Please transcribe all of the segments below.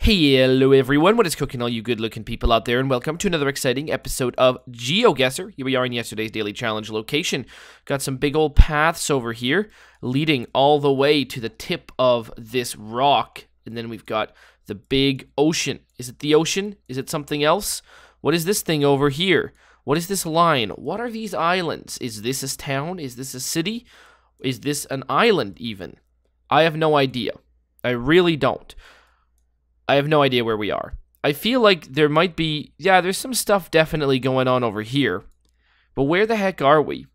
Hello everyone, what is cooking all you good looking people out there, and welcome to another exciting episode of GeoGuessr. Here we are in yesterday's daily challenge location. Got some big old paths over here leading all the way to the tip of this rock, and then we've got the big ocean. Is it the ocean? Is it something else? What is this thing over here? What is this line? What are these islands? Is this a town? Is this a city? Is this an island even? I have no idea. I really don't. I have no idea where we are. I feel like there might be, yeah, there's some stuff definitely going on over here. But where the heck are we?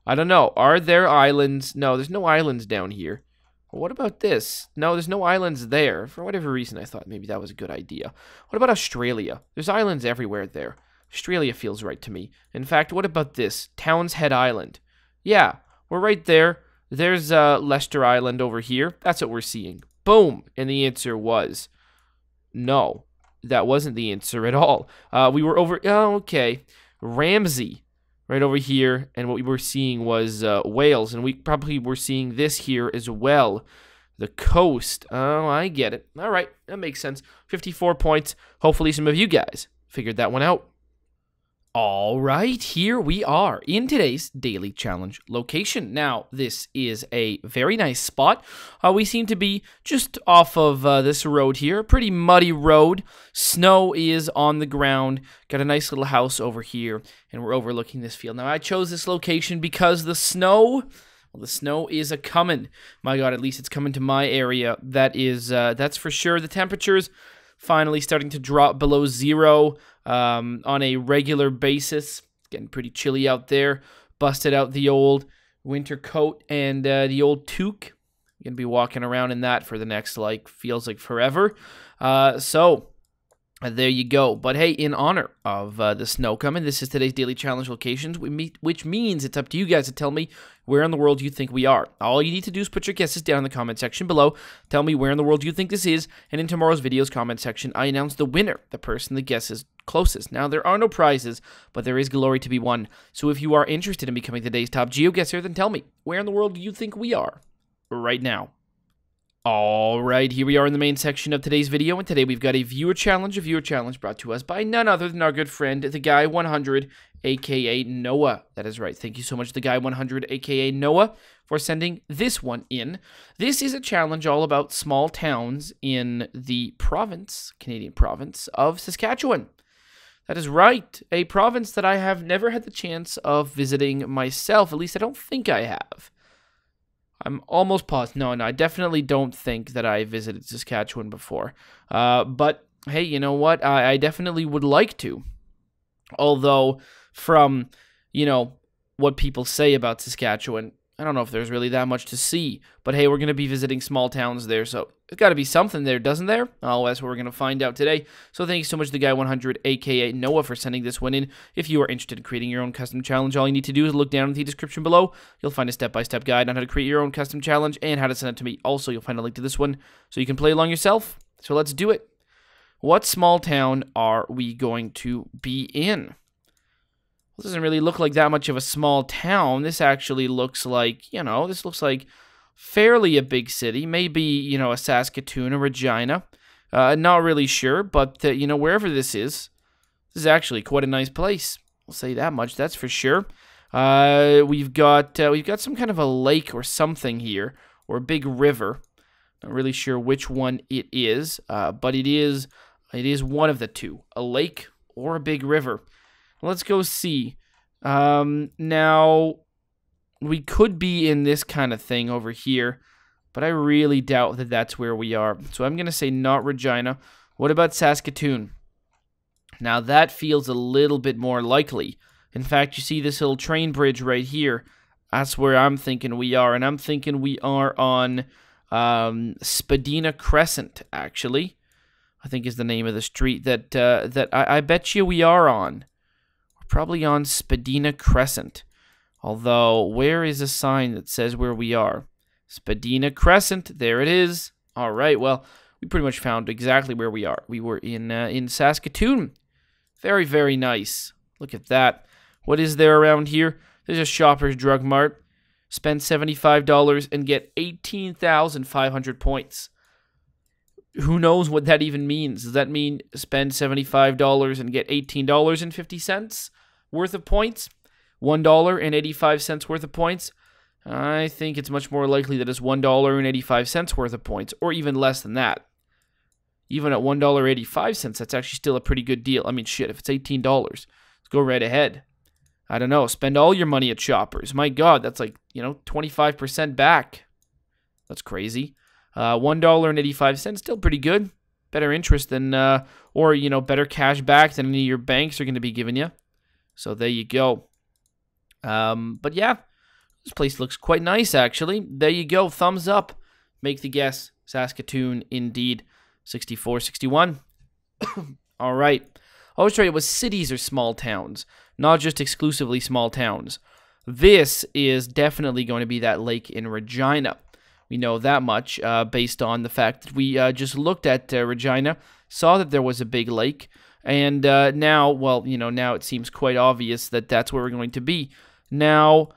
I don't know. Are there islands? No, there's no islands down here. Well, what about this? No, there's no islands there. For whatever reason, I thought maybe that was a good idea. What about Australia? There's islands everywhere there. Australia feels right to me. In fact, what about this? Town's Head Island. Yeah, we're right there. There's Leicester Island over here. That's what we're seeing. Boom. And the answer was no. That wasn't the answer at all. We were over... Oh, okay. Ramsey. Right over here. And what we were seeing was Wales. And we probably were seeing this here as well. The coast. Oh, I get it. All right. That makes sense. 54 points. Hopefully some of you guys figured that one out. All right, here we are in today's daily challenge location. Now, this is a very nice spot. We seem to be just off of this road here, a pretty muddy road. Snow is on the ground. Got a nice little house over here, and we're overlooking this field. Now, I chose this location because the snow... Well, the snow is a-coming. My God, at least it's coming to my area. That's for sure. The temperatures finally starting to drop below zero on a regular basis. It's getting pretty chilly out there. Busted out the old winter coat and the old toque. I'm going to be walking around in that for the next, feels like forever. So there you go. But hey, in honor of the snow coming, this is today's daily challenge locations, which means it's up to you guys to tell me where in the world you think we are. All you need to do is put your guesses down in the comment section below. Tell me where in the world you think this is, and in tomorrow's video's comment section, I announce the winner, the person that guesses closest. Now, there are no prizes, but there is glory to be won. So if you are interested in becoming today's top GeoGuessr, then tell me, where in the world do you think we are right now? Alright, here we are in the main section of today's video, and today we've got a viewer challenge brought to us by none other than our good friend, the Guy 100, aka Noah. That is right. Thank you so much, the Guy 100, aka Noah, for sending this one in. This is a challenge all about small towns in the province, Canadian province, of Saskatchewan. That is right, a province that I have never had the chance of visiting myself. At least I don't think I have. I'm almost positive. No, I definitely don't think that I visited Saskatchewan before. But, hey, you know what? I definitely would like to. Although, from, what people say about Saskatchewan, I don't know if there's really that much to see. But, hey, we're going to be visiting small towns there, so there's got to be something there, doesn't there? Oh, that's what we're going to find out today. So thank you so much to the Guy 100, a.k.a. Noah, for sending this one in. If you are interested in creating your own custom challenge, all you need to do is look down in the description below. You'll find a step-by-step guide on how to create your own custom challenge and how to send it to me. Also, you'll find a link to this one so you can play along yourself. So let's do it. What small town are we going to be in? Well, this doesn't really look like that much of a small town. This actually looks like, this looks like fairly a big city. Maybe, a Saskatoon or Regina. Not really sure, but, wherever this is actually quite a nice place. I'll say that much, that's for sure. We've got some kind of a lake or something here, or a big river. Not really sure which one it is, but it is one of the two, a lake or a big river. Let's go see. Now, we could be in this kind of thing over here, but I really doubt that that's where we are. So I'm going to say not Regina. What about Saskatoon? Now, that feels a little bit more likely. In fact, you see this little train bridge right here. That's where I'm thinking we are, and I'm thinking we are on Spadina Crescent, actually. I think is the name of the street that I bet you we are on. Probably on Spadina Crescent. Although, where is a sign that says where we are? Spadina Crescent, there it is. All right, well, we pretty much found exactly where we are. We were in Saskatoon. Very, very nice. Look at that. What is there around here? There's a Shoppers Drug Mart. Spend $75 and get 18,500 points. Who knows what that even means? Does that mean spend $75 and get $18.50 worth of points? $1.85 worth of points? I think it's much more likely that it's $1.85 worth of points, or even less than that. Even at $1.85, that's actually still a pretty good deal. I mean, shit, if it's $18, let's go right ahead. I don't know, spend all your money at Shoppers. My God, that's like, 25% back. That's crazy. $1.85, still pretty good. Better interest than, or, better cash back than any of your banks are going to be giving you. So there you go. But yeah, this place looks quite nice, actually. There you go. Thumbs up. Make the guess. Saskatoon, indeed. 64, 61. All right. I was trying it was cities or small towns, not just exclusively small towns. This is definitely going to be that lake in Regina. We know that much based on the fact that we just looked at Regina, saw that there was a big lake, and now, well, now it seems quite obvious that that's where we're going to be. Now,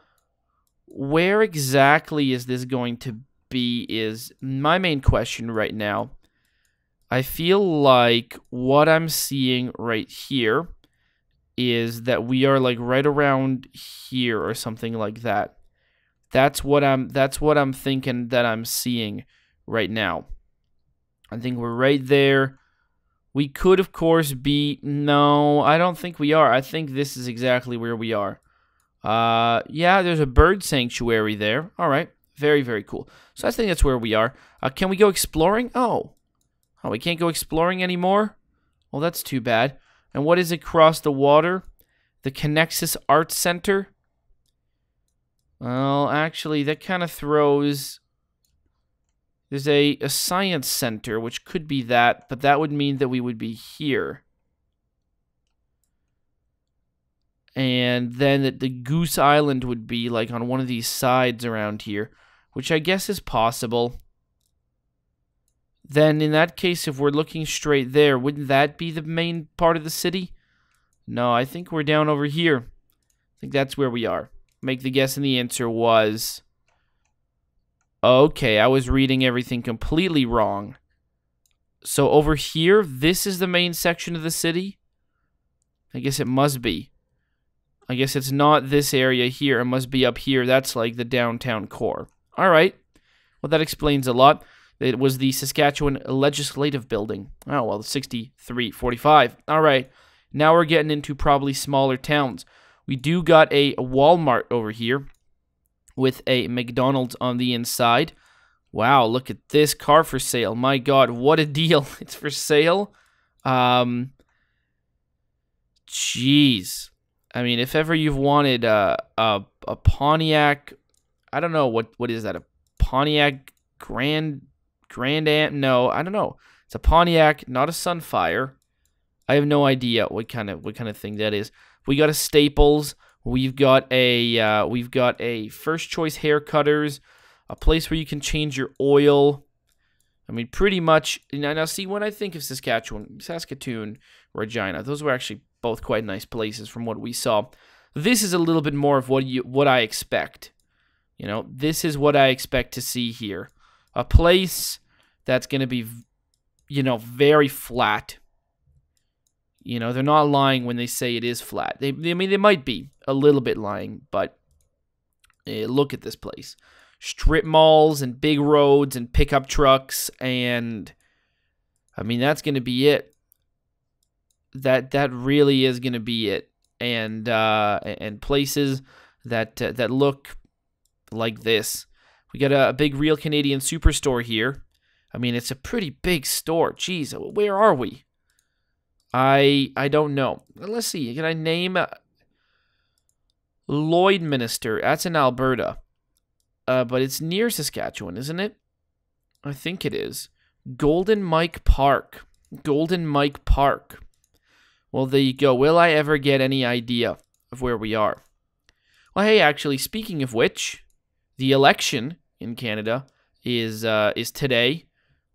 where exactly is this going to be is my main question right now. I feel like what I'm seeing right here is that we are like right around here or something like that. That's what I'm thinking that I'm seeing right now. I think we're right there. We could, of course, be... No, I don't think we are. I think this is exactly where we are. Yeah, there's a bird sanctuary there. All right. Very, very cool. So I think that's where we are. Can we go exploring? Oh, we can't go exploring anymore? Well, that's too bad. And what is across the water? The Connexus Arts Center? Well, actually, that kind of throws... There's a science center, which could be that, but that would mean that we would be here. And then the Goose Island would be like on one of these sides around here, which I guess is possible. Then in that case, if we're looking straight there, wouldn't that be the main part of the city? No, I think we're down over here. I think that's where we are. Make the guess, and the answer was... Okay, I was reading everything completely wrong. So over here, this is the main section of the city? I guess it must be. I guess it's not this area here. It must be up here. That's like the downtown core. All right. Well, that explains a lot. It was the Saskatchewan Legislative Building. Oh, well, 6345. All right. Now we're getting into probably smaller towns. We do got a Walmart over here with a McDonald's on the inside. Wow, look at this car for sale. My God, what a deal. It's for sale. Jeez. I mean, if ever you've wanted a Pontiac, I don't know, what is that? A Pontiac Grand Am? No, I don't know. It's a Pontiac, not a Sunfire. I have no idea what kind of thing that is. We got a Staples. We've got a First Choice Hair Cutters, a place where you can change your oil. I mean, pretty much. Now, see, when I think of Saskatoon, Regina, those were actually both quite nice places from what we saw. This is a little bit more of what I expect. This is what I expect to see here. A place that's going to be, very flat. They're not lying when they say it is flat. I mean, they might be a little bit lying, but look at this place. Strip malls and big roads and pickup trucks, and I mean, that's going to be it. That really is going to be it. And places that look like this. We got a big Real Canadian Superstore here. I mean, it's a pretty big store. Jeez, where are we? I don't know. Let's see. Can I name Lloydminster? That's in Alberta. But it's near Saskatchewan, isn't it? I think it is. Golden Mike Park. Golden Mike Park. Well, there you go. Will I ever get any idea of where we are? Well, hey, actually, speaking of which, the election in Canada is today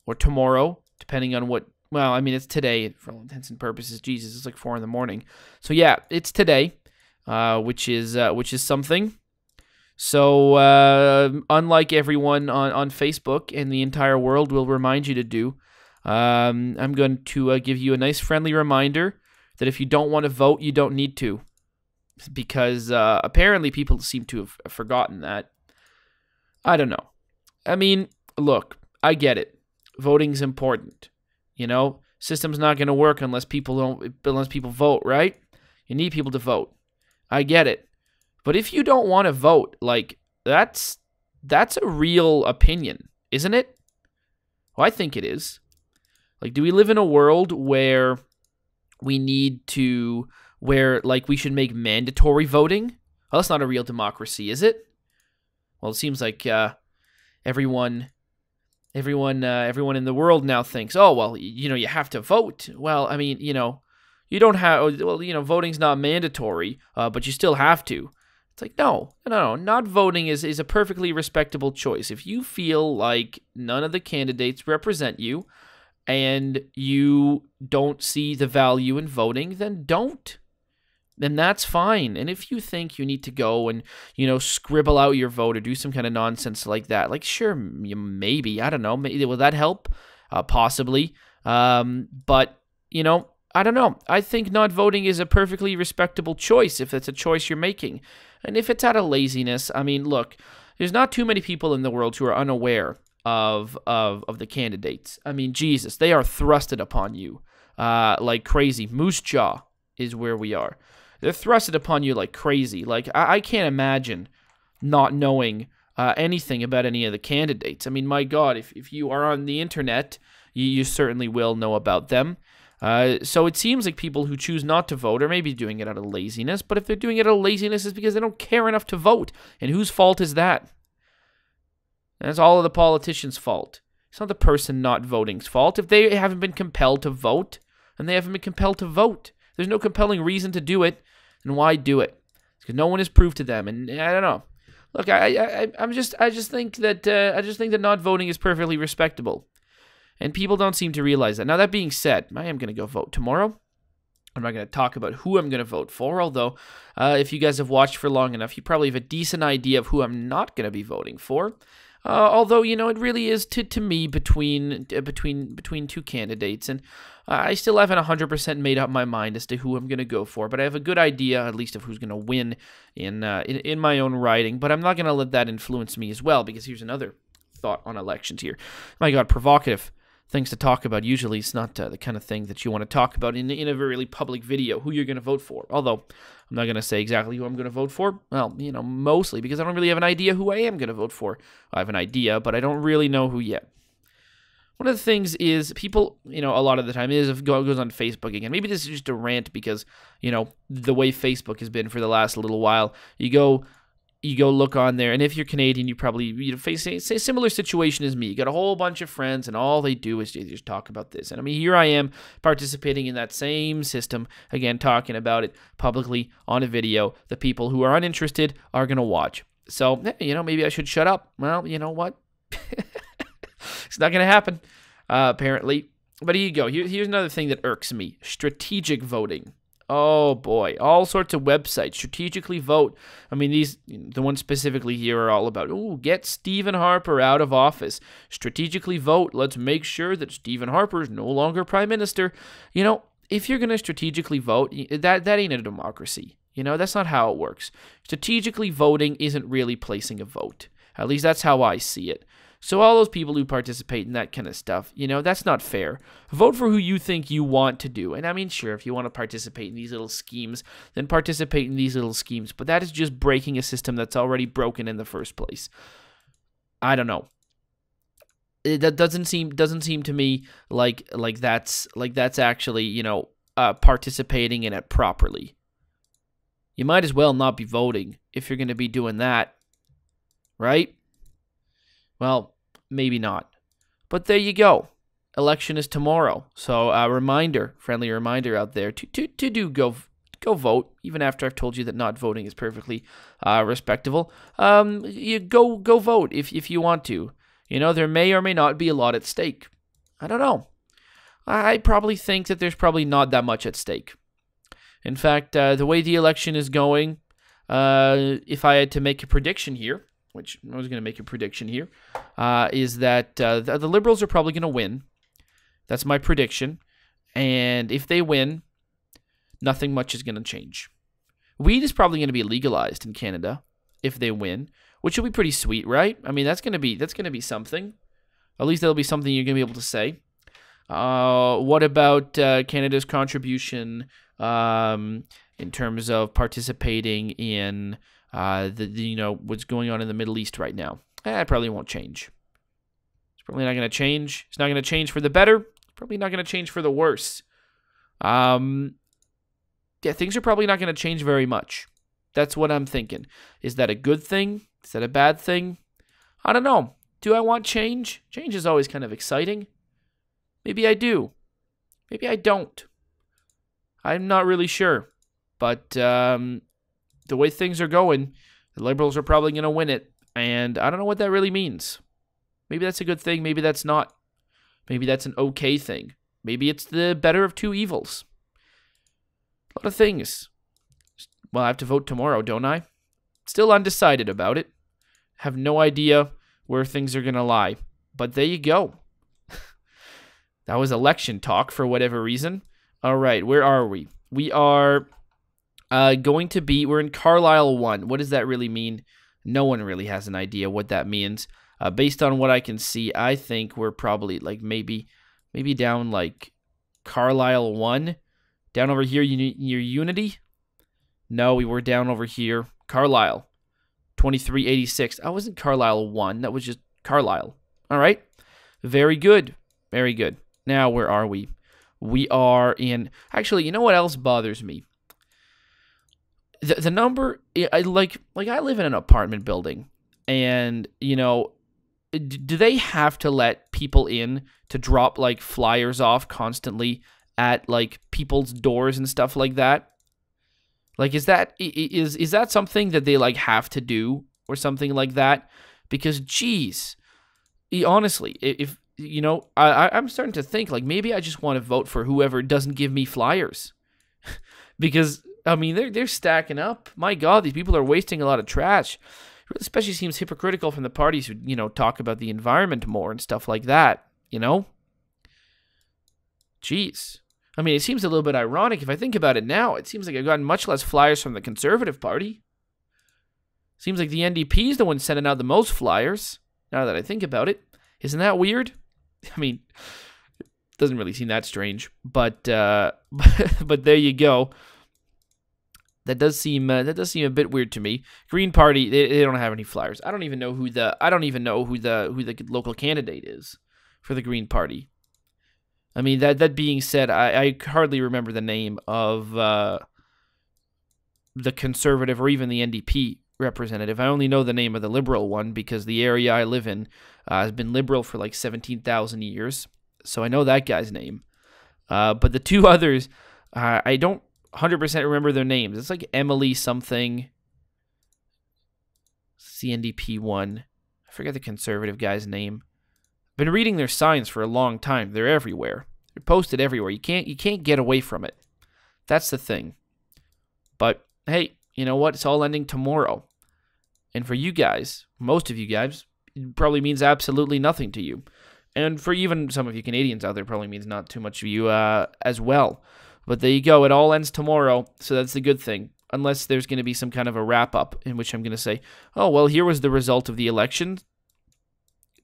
or tomorrow, depending on what. Well, I mean, it's today for all intents and purposes. Jesus, it's like 4 a.m. So yeah, it's today, which is something. So unlike everyone on Facebook and the entire world will remind you to do, I'm going to give you a nice friendly reminder that if you don't want to vote, you don't need to. Because apparently people seem to have forgotten that. I don't know. I mean, look, I get it. Voting's important. You know, system's not going to work unless people vote, right? You need people to vote. I get it. But if you don't want to vote, like, that's a real opinion, isn't it? Well, I think it is. Like, do we live in a world where we should make mandatory voting? Well, that's not a real democracy, is it? Well, it seems like everyone in the world now thinks, oh, well, you have to vote. Well, I mean, you don't have, voting's not mandatory, but you still have to. It's like, no, not voting is a perfectly respectable choice. If you feel like none of the candidates represent you and you don't see the value in voting, then don't. Then that's fine. And if you think you need to go and, scribble out your vote or do some kind of nonsense like that, like, sure, maybe, I don't know, maybe, will that help? Possibly. But, I don't know. I think not voting is a perfectly respectable choice if it's a choice you're making. And if it's out of laziness, I mean, look, there's not too many people in the world who are unaware of the candidates. I mean, Jesus, they are thrusted upon you like crazy. Moose jaw is where we are. They're thrusted upon you like crazy. Like, I can't imagine not knowing anything about any of the candidates. I mean, my God, if you are on the internet, you certainly will know about them. So it seems like people who choose not to vote are maybe doing it out of laziness, but if they're doing it out of laziness, it's because they don't care enough to vote. And whose fault is that? That's all of the politicians' fault. It's not the person not voting's fault. If they haven't been compelled to vote, then they haven't been compelled to vote. There's no compelling reason to do it, and why do it? It's because no one has proved to them, and I don't know. Look, I just think that not voting is perfectly respectable. And people don't seem to realize that. Now, that being said, I am going to go vote tomorrow. I'm not going to talk about who I'm going to vote for, although if you guys have watched for long enough, you probably have a decent idea of who I'm not going to be voting for. Although, it really is to me between two candidates, and I still haven't 100% made up my mind as to who I'm going to go for, but I have a good idea, at least, of who's going to win in my own riding, but I'm not going to let that influence me as well, because here's another thought on elections here. My God, provocative things to talk about. Usually it's not the kind of thing that you want to talk about in a really public video, who you're going to vote for. Although, I'm not going to say exactly who I'm going to vote for. Well, mostly because I don't really have an idea who I am going to vote for. I have an idea, but I don't really know who yet. One of the things is people, a lot of the time goes on Facebook again. Maybe this is just a rant because, the way Facebook has been for the last little while. You go look on there, and if you're Canadian, you probably face a similar situation as me. You got a whole bunch of friends, and all they do is just talk about this. And I mean, here I am participating in that same system, again, talking about it publicly on a video. The people who are uninterested are going to watch. So, maybe I should shut up. Well, you know what? It's not going to happen, apparently. But here you go. Here's another thing that irks me. Strategic voting. Oh boy, all sorts of websites strategically vote. I mean, the ones specifically here are all about, get Stephen Harper out of office. Strategically vote. Let's make sure that Stephen Harper is no longer prime minister. If you're going to strategically vote, that ain't a democracy. That's not how it works. Strategically voting isn't really placing a vote. At least that's how I see it. So all those people who participate in that kind of stuff, that's not fair. Vote for who you think you want to do. And I mean, sure, if you want to participate in these little schemes, then participate in these little schemes. But that is just breaking a system that's already broken in the first place. I don't know. That doesn't seem to me like that's actually, participating in it properly. You might as well not be voting if you're going to be doing that, right? Well, maybe not. But there you go. Election is tomorrow. So friendly reminder out there to go vote, even after I've told you that not voting is perfectly respectable. You go vote if you want to. There may or may not be a lot at stake. I don't know. I probably think that there's probably not that much at stake. In fact, the way the election is going, if I had to make a prediction here, which I was going to make a prediction here, is that the Liberals are probably going to win. That's my prediction. And if they win, nothing much is going to change. Weed is probably going to be legalized in Canada if they win, which will be pretty sweet, right? I mean, that's going to be something. At least that'll be something you're going to be able to say. What about Canada's contribution in terms of participating in what's going on in the Middle East right now? It probably won't change. It's probably not going to change. It's not going to change for the better. It's probably not going to change for the worse. Yeah, things are probably not going to change very much. That's what I'm thinking. Is that a good thing? Is that a bad thing? I don't know. Do I want change? Change is always kind of exciting. Maybe I do. Maybe I don't. I'm not really sure. But the way things are going, the Liberals are probably going to win it. And I don't know what that really means. Maybe that's a good thing. Maybe that's not. Maybe that's an okay thing. Maybe it's the better of two evils. A lot of things. Well, I have to vote tomorrow, don't I? Still undecided about it. Have no idea where things are going to lie. But there you go. That was election talk for whatever reason. All right, where are we? We are we're in Carlisle 1. What does that really mean? No one really has an idea what that means. Based on what I can see, I think we're probably like maybe down like Carlisle 1. Down over here near Unity? No, we were down over here. Carlisle. 2386. I wasn't Carlisle 1. That was just Carlisle. All right. Very good. Very good. Now, where are we? We are in... Actually, you know what else bothers me? The number... I live in an apartment building. And, do they have to let people in to drop, like, flyers off constantly at, like, people's doors and stuff like that? Like, is that something that they, like, have to do or something like that? Because, geez, honestly, if I'm starting to think, like, maybe I just want to vote for whoever doesn't give me flyers. Because, I mean, they're stacking up. My God, these people are wasting a lot of trash. It especially seems hypocritical from the parties who, talk about the environment more and stuff like that, Jeez. I mean, it seems a little bit ironic if I think about it now. It seems like I've gotten much less flyers from the Conservative Party. Seems like the NDP is the one sending out the most flyers, now that I think about it. Isn't that weird? I mean, it doesn't really seem that strange, but but there you go. That does seem a bit weird to me. Green Party, they don't have any flyers. I don't even know who the local candidate is for the Green Party. I mean, that being said, I hardly remember the name of the Conservative or even the NDP representative. I only know the name of the Liberal one because the area I live in has been Liberal for like 17,000 years. So I know that guy's name. But the two others, I don't 100% remember their names. It's like Emily something. It's the NDP one. I forget the Conservative guy's name. Been reading their signs for a long time. They're everywhere. They're posted everywhere. You can't get away from it. That's the thing. But hey, you know what? It's all ending tomorrow. And for you guys, most of you guys, it probably means absolutely nothing to you. And for even some of you Canadians out there, it probably means not too much of you as well. But there you go. It all ends tomorrow, so that's the good thing. Unless there's going to be some kind of a wrap-up in which I'm going to say, oh, well, here was the result of the election.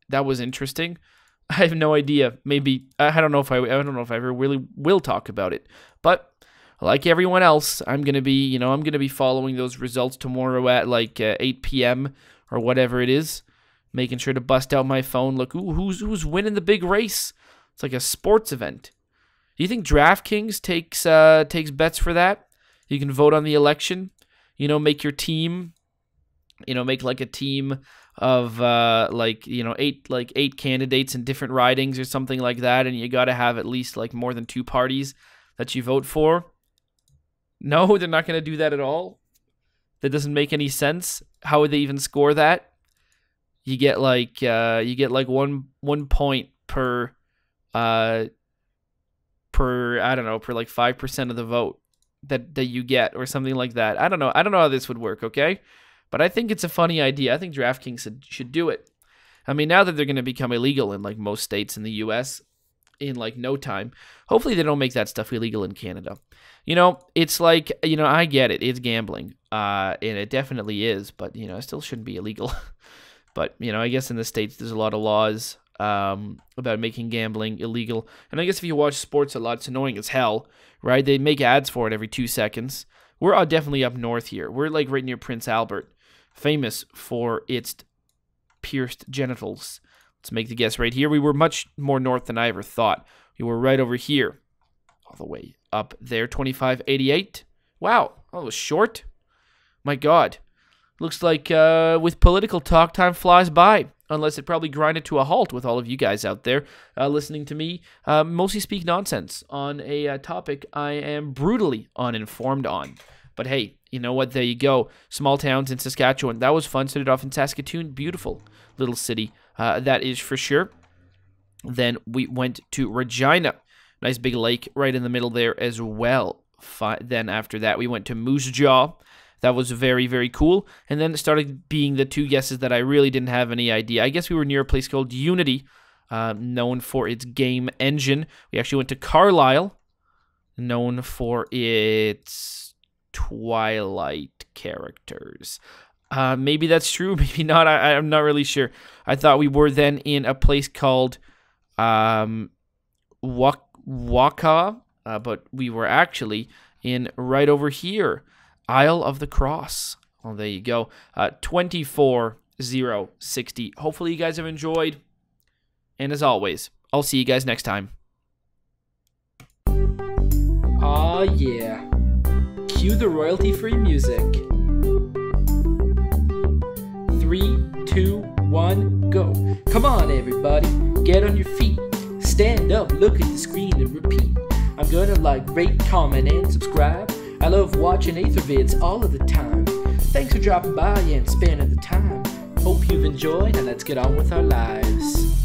That was interesting. I have no idea. Maybe I don't know if I ever really will talk about it. But like everyone else, I'm gonna be following those results tomorrow at like 8 p.m. or whatever it is, making sure to bust out my phone. Look, who's winning the big race? It's like a sports event. Do you think DraftKings takes bets for that? You can vote on the election. Make your team. Make like a team of eight candidates in different ridings or something like that, and you got to have at least like more than two parties that you vote for. No, they're not going to do that at all. That doesn't make any sense. How would they even score that? You get like one point per I don't know, per like 5% of the vote that you get or something like that. I don't know how this would work, okay? But I think it's a funny idea. I think DraftKings should do it. I mean, now that they're going to become illegal in like most states in the U.S., in like no time. Hopefully they don't make that stuff illegal in Canada. You know, it's like, you know, I get it. It's gambling. And it definitely is, but, you know, it still shouldn't be illegal. But, you know, I guess in the States there's a lot of laws about making gambling illegal. And I guess if you watch sports a lot, it's annoying as hell, right? They make ads for it every 2 seconds. We're definitely up north here. We're like right near Prince Albert, famous for its pierced genitals. Let's make the guess right here. We were much more north than I ever thought. We were right over here, all the way up there, 2588. Wow, that was short. My God. Looks like with political talk, time flies by. Unless it probably grinded to a halt with all of you guys out there listening to me mostly speak nonsense on a topic I am brutally uninformed on. But hey, you know what? There you go. Small towns in Saskatchewan. That was fun. Started off in Saskatoon. Beautiful little city. That is for sure. Then we went to Regina. Nice big lake right in the middle there as well. Then after that, we went to Moose Jaw. That was very, very cool. And then it started being the 2 guesses that I really didn't have any idea. I guess we were near a place called Unity, known for its game engine. We actually went to Carlisle, known for its Twilight characters. Maybe that's true, maybe not. I'm not really sure. I thought we were then in a place called Waka, but we were actually in right over here. Isle of the Cross. Well, there you go. 24,060. Hopefully you guys have enjoyed. And as always, I'll see you guys next time. Aw, yeah. Cue the royalty-free music. 3, 2, 1, go. Come on, everybody. Get on your feet. Stand up, look at the screen, and repeat. I'm gonna like, rate, comment, and subscribe. I love watching Ather vids all of the time. Thanks for dropping by and spending the time. Hope you've enjoyed, and let's get on with our lives.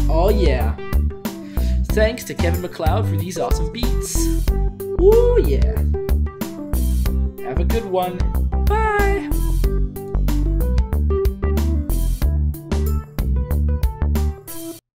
Oh yeah. Thanks to Kevin MacLeod for these awesome beats. Woo yeah. Have a good one.